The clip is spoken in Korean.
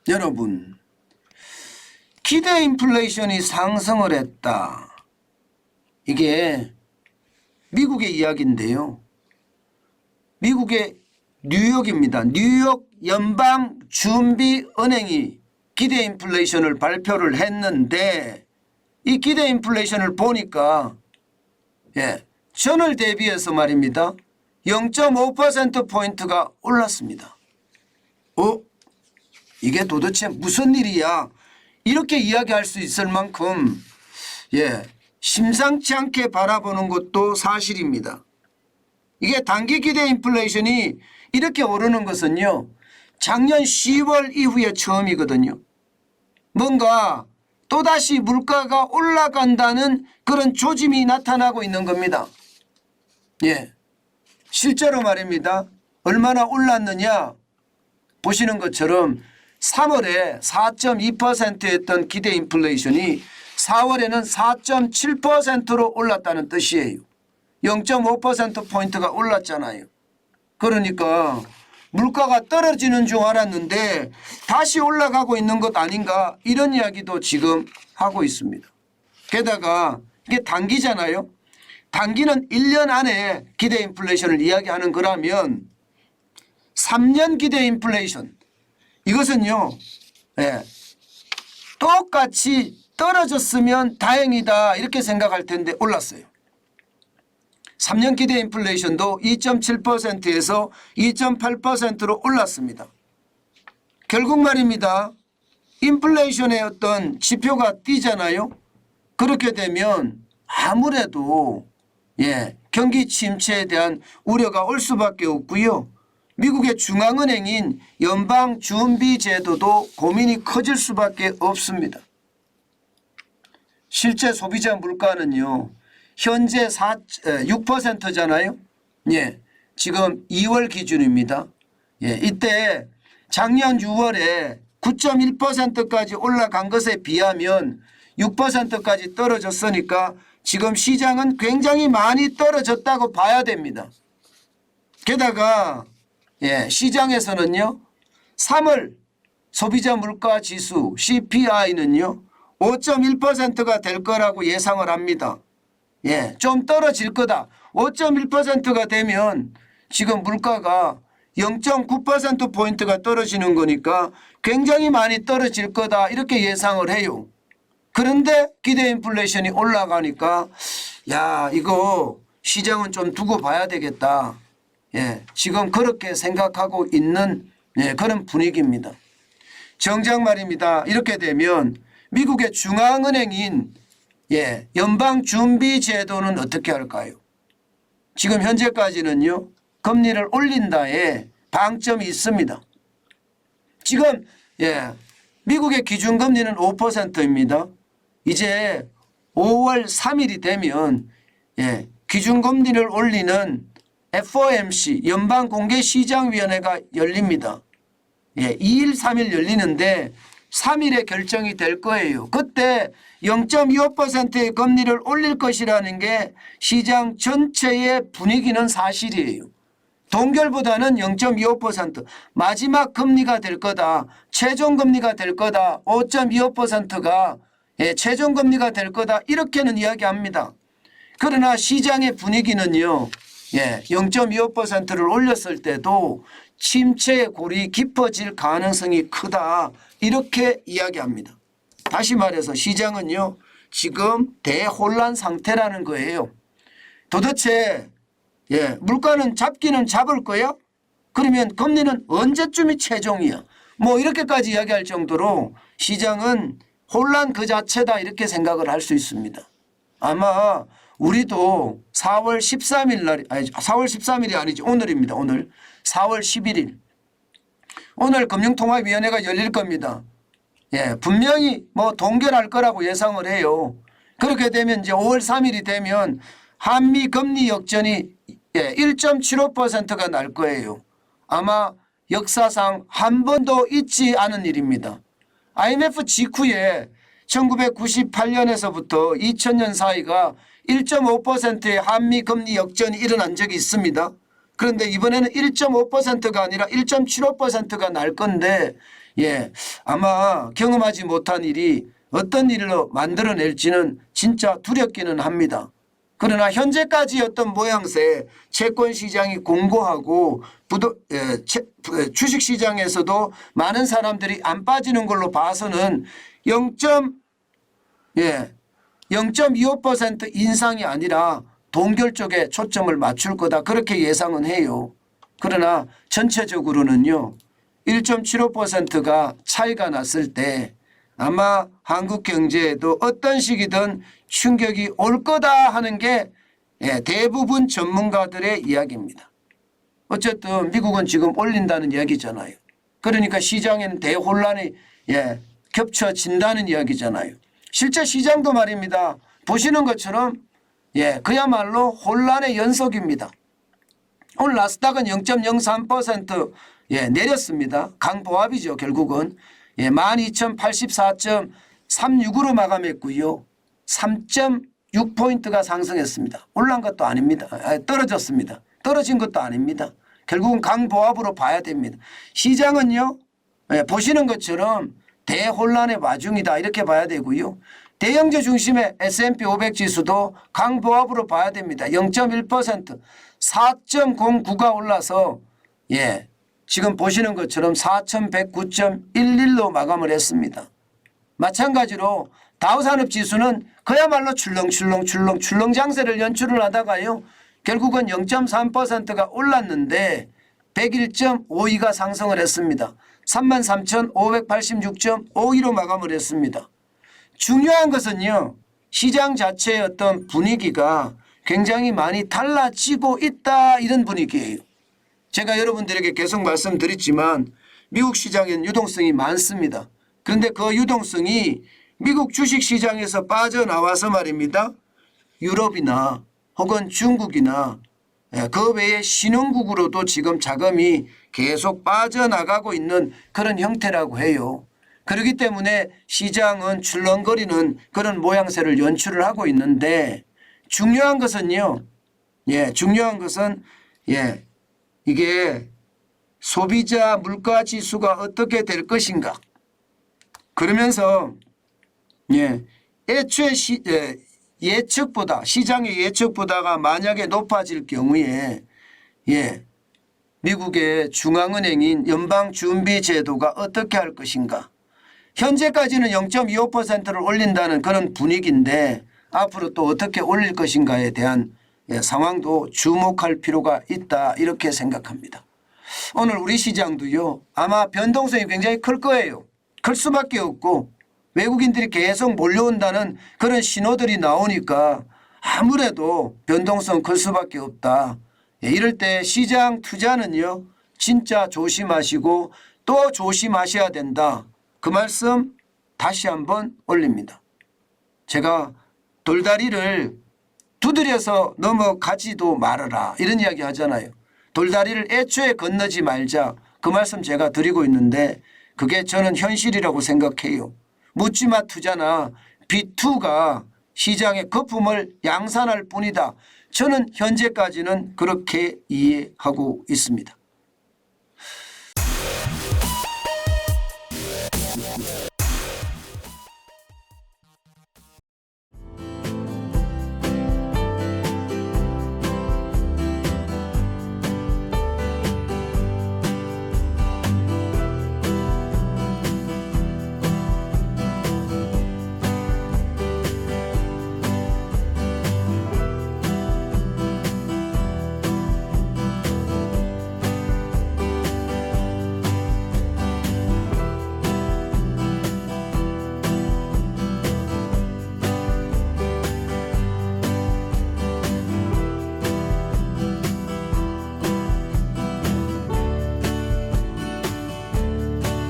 여러분, 기대 인플레이션이 상승을 했다. 이게 미국의 이야기인데요. 미국의 뉴욕입니다. 뉴욕 연방준비은행이 기대 인플레이션을 발표를 했는데 이 기대 인플레이션을 보니까 전월 대비해서 말입니다. 0.5%포인트가 올랐습니다. 이게 도대체 무슨 일이야? 이렇게 이야기할 수 있을 만큼 심상치 않게 바라보는 것도 사실입니다. 이게 단기 기대 인플레이션이 이렇게 오르는 것은요, 작년 10월 이후에 처음이거든요. 뭔가 또다시 물가가 올라간다는 그런 조짐이 나타나고 있는 겁니다. 실제로 말입니다. 얼마나 올랐느냐 보시는 것처럼 3월에 4.2%였던 기대 인플레이션이 4월에는 4.7%로 올랐다는 뜻이에요. 0.5%포인트가 올랐잖아요. 그러니까 물가가 떨어지는 줄 알았는데 다시 올라가고 있는 것 아닌가, 이런 이야기도 지금 하고 있습니다. 게다가 이게 단기잖아요. 단기는 1년 안에 기대 인플레이션을 이야기하는 거라면 3년 기대 인플레이션, 이것은요 똑같이 떨어졌으면 다행이다 이렇게 생각할 텐데 올랐어요. 3년 기대 인플레이션도 2.7%에서 2.8%로 올랐습니다. 결국 말입니다. 인플레이션의 어떤 지표가 뛰잖아요. 그렇게 되면 아무래도 경기 침체에 대한 우려가 올 수밖에 없고요. 미국의 중앙은행인 연방준비제도도 고민이 커질 수밖에 없습니다. 실제 소비자 물가는요, 현재 6%잖아요. 지금 2월 기준입니다. 이때 작년 6월에 9.1%까지 올라간 것에 비하면 6%까지 떨어졌으니까 지금 시장은 굉장히 많이 떨어졌다고 봐야 됩니다. 게다가 시장에서는요, 3월 소비자 물가 지수 CPI는요 5.1%가 될 거라고 예상을 합니다. 좀 떨어질 거다. 5.1%가 되면 지금 물가가 0.9%포인트가 떨어지는 거니까 굉장히 많이 떨어질 거다 이렇게 예상을 해요. 그런데 기대 인플레이션이 올라가니까 이거 시장은 좀 두고 봐야 되겠다. 지금 그렇게 생각하고 있는 그런 분위기입니다. 정작 말입니다. 이렇게 되면 미국의 중앙은행인 연방준비제도는 어떻게 할까요? 지금 현재까지는요, 금리를 올린다에 방점이 있습니다. 지금 미국의 기준금리는 5%입니다. 이제 5월 3일이 되면 기준금리를 올리는 FOMC 연방공개시장위원회가 열립니다. 2일 3일 열리는데 3일에 결정이 될 거예요. 그때 0.25%의 금리를 올릴 것이라는 게 시장 전체의 분위기는 사실이에요. 동결보다는 0.25% 마지막 금리가 될 거다. 최종 금리가 될 거다. 5.25%가 최종 금리가 될 거다. 이렇게는 이야기합니다. 그러나 시장의 분위기는요, 0.25%를 올렸을 때도 침체의 골이 깊어질 가능성이 크다 이렇게 이야기합니다. 다시 말해서 시장은요 지금 대혼란 상태라는 거예요. 도대체 물가는 잡기는 잡을 거야? 그러면 금리는 언제쯤이 최종이야? 뭐 이렇게까지 이야기할 정도로 시장은 혼란 그 자체다 이렇게 생각을 할 수 있습니다. 아마 우리도 4월 13일 날, 4월 13일이 아니죠. 오늘입니다. 오늘 4월 11일. 오늘 금융통화위원회가 열릴 겁니다. 분명히 뭐 동결할 거라고 예상을 해요. 그렇게 되면 이제 5월 3일이 되면 한미 금리 역전이 1.75%가 날 거예요. 아마 역사상 한 번도 있지 않은 일입니다. IMF 직후에 1998년에서부터 2000년 사이가 1.5%의 한미 금리 역전이 일어난 적이 있습니다. 그런데 이번에는 1.5%가 아니라 1.75%가 날 건데 아마 경험하지 못한 일이 어떤 일로 만들어낼지는 진짜 두렵기는 합니다. 그러나 현재까지 어떤 모양새 채권시장이 공고하고 주식시장에서도 많은 사람들이 안 빠지는 걸로 봐서는 0.25% 인상이 아니라 동결 쪽에 초점을 맞출 거다 그렇게 예상은 해요. 그러나 전체적으로는요 1.75%가 차이가 났을 때 아마 한국 경제에도 어떤 시기든 충격이 올 거다 하는 게 대부분 전문가들의 이야기입니다. 어쨌든 미국은 지금 올린다는 이야기잖아요. 그러니까 시장에는 대혼란이 겹쳐진다는 이야기잖아요. 실제 시장도 말입니다. 보시는 것처럼 그야말로 혼란의 연속입니다. 오늘 나스닥은 0.03% 내렸습니다. 강보합이죠. 결국은 12,084.36으로 마감했고요. 3.6포인트가 상승했습니다. 올라간 것도 아닙니다. 떨어졌습니다. 떨어진 것도 아닙니다. 결국은 강보합으로 봐야 됩니다. 시장은요 보시는 것처럼 대혼란의 와중이다 이렇게 봐야 되고요. 대형주 중심의 S&P 500 지수도 강보합으로 봐야 됩니다. 0.1% 4.09가 올라서 지금 보시는 것처럼 4,109.11로 마감을 했습니다. 마찬가지로 다우산업지수는 그야말로 출렁 장세를 연출을 하다가요. 결국은 0.3%가 올랐는데 101.52가 상승을 했습니다. 33,586.52로 마감을 했습니다. 중요한 것은요. 시장 자체의 어떤 분위기가 굉장히 많이 달라지고 있다 이런 분위기예요. 제가 여러분들에게 계속 말씀드렸지만 미국 시장에는 유동성이 많습니다. 그런데 그 유동성이 미국 주식시장에서 빠져나와서 말입니다. 유럽이나 혹은 중국이나 그 외의 신흥국으로도 지금 자금이 계속 빠져나가고 있는 그런 형태라고 해요. 그렇기 때문에 시장은 출렁거리는 그런 모양새를 연출을 하고 있는데 중요한 것은요. 중요한 것은 이게 소비자 물가 지수가 어떻게 될 것인가. 그러면서 애초에 예측보다 시장의 예측보다가 만약에 높아질 경우에 미국의 중앙은행인 연방준비제도가 어떻게 할 것인가. 현재까지는 0.25%를 올린다는 그런 분위기인데 앞으로 또 어떻게 올릴 것인가에 대한 상황도 주목할 필요가 있다 이렇게 생각합니다. 오늘 우리 시장도요 아마 변동성이 굉장히 클 거예요. 클 수밖에 없고 외국인들이 계속 몰려온다는 그런 신호들이 나오니까 아무래도 변동성 클 수밖에 없다. 이럴 때 시장 투자는요 진짜 조심하시고 또 조심하셔야 된다. 그 말씀 다시 한번 올립니다. 제가 돌다리를 두드려서 넘어가지도 말아라 이런 이야기 하잖아요. 돌다리를 애초에 건너지 말자 그 말씀 제가 드리고 있는데 그게 저는 현실이라고 생각해요. 묻지마 투자나 B2가 시장의 거품을 양산할 뿐이다. 저는 현재까지는 그렇게 이해하고 있습니다.